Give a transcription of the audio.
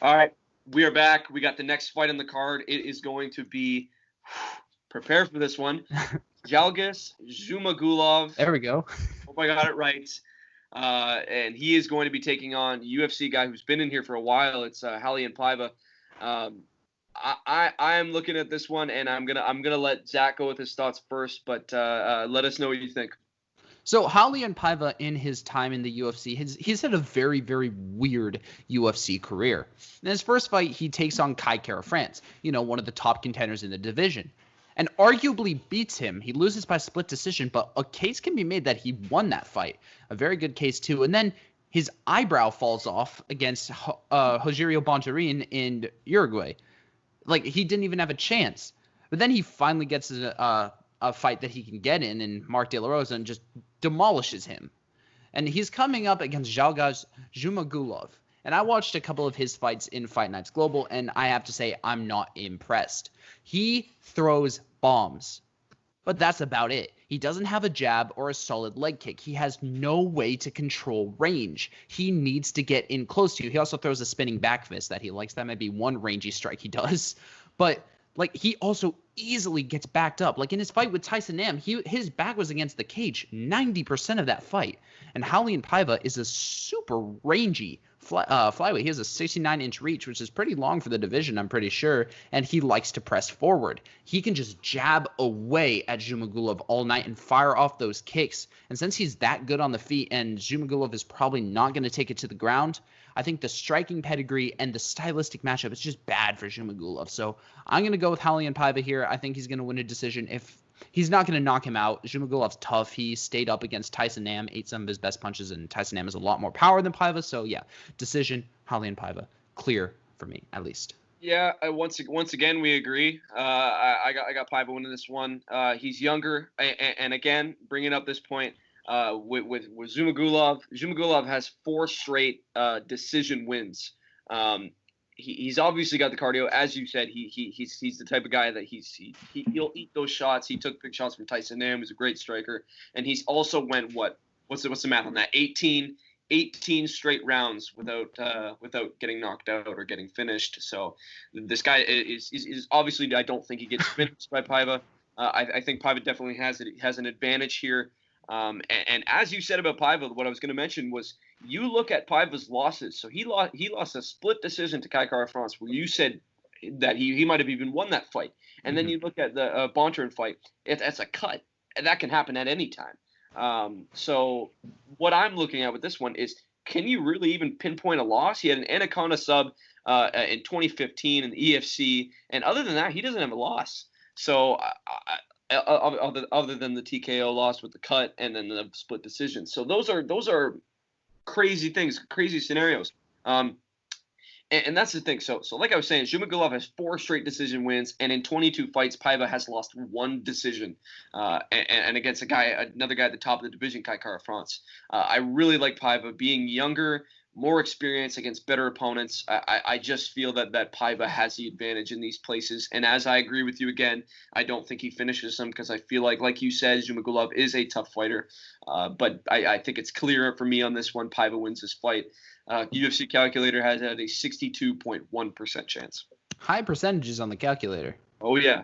All right, we are back. We got the next fight on the card. It is going to be, prepare for this one, Zhalgas Zhumagulov. There we go. Hope I got it right. And he is going to be taking on a UFC guy who's been in here for a while. It's Raulian Paiva. I am looking at this one, and I'm gonna let Zach go with his thoughts first. But let us know what you think. So Raulian Paiva, in his time in the UFC, he's had a very, very weird UFC career. In his first fight, he takes on Kai Kara-France, one of the top contenders in the division, and arguably beats him. He loses by split decision, but a case can be made that he won that fight. A very good case, too. And then his eyebrow falls off against Rogerio Bontorin in Uruguay. Like, he didn't even have a chance. But then he finally gets a fight that he can get in Mark De La Rosa and just demolishes him. And he's coming up against Zhalgas Zhumagulov. And I watched a couple of his fights in Fight Nights Global, and I have to say I'm not impressed. He throws bombs, but that's about it. He doesn't have a jab or a solid leg kick. He has no way to control range. He needs to get in close to you. He also throws a spinning back fist that he likes. That might be one rangy strike he does. But he also easily gets backed up. Like in his fight with Tyson Nam, his back was against the cage 90% of that fight. And Raulian Paiva is a super rangy flyweight. He has a 69-inch reach, which is pretty long for the division, I'm pretty sure. And he likes to press forward. He can just jab away at Zhumagulov all night and fire off those kicks. And since he's that good on the feet and Zhumagulov is probably not going to take it to the ground, I think the striking pedigree and the stylistic matchup is just bad for Zhumagulov. So I'm going to go with Raulian Paiva here. I think he's going to win a decision. If he's not going to knock him out, Zhumagulov's tough. He stayed up against Tyson Nam, ate some of his best punches, and Tyson Nam has a lot more power than Paiva. So yeah, decision, Raulian Paiva. Clear for me, at least. Yeah, once again we agree. I got Paiva winning this one. He's younger, and again bringing up this point. With Zhumagulov. Zhumagulov has 4 straight decision wins. He's obviously got the cardio, as you said. He's the type of guy that he'll eat those shots. He took big shots from Tyson Nam, who's a great striker, and he's also went what's the math on that? 18 straight rounds without getting knocked out or getting finished. So this guy is obviously, I don't think he gets finished by Paiva. I think Paiva definitely has an advantage here. And as you said about Paiva, what I was going to mention was you look at Paiva's losses. So he lost a split decision to Kai Kara-France, where you said that he might have even won that fight. And then you look at the Bontorin fight. That's a cut, and that can happen at any time. So what I'm looking at with this one is, can you really even pinpoint a loss? He had an Anaconda sub in 2015 in the EFC, and other than that, he doesn't have a loss. So other than the TKO loss with the cut and then the split decision. So those are crazy things, crazy scenarios. And that's the thing. So like I was saying, Zhumagulov has 4 straight decision wins, and in 22 fights, Paiva has lost 1 decision. And against another guy at the top of the division, Kai Kara-France. I really like Paiva being younger, more experience against better opponents. I just feel that Paiva has the advantage in these places. And as I agree with you again, I don't think he finishes them, because I feel like you said, Zhumagulov is a tough fighter. But I think it's clear for me on this one, Paiva wins this fight. UFC calculator has had a 62.1% chance. High percentages on the calculator. Oh, yeah.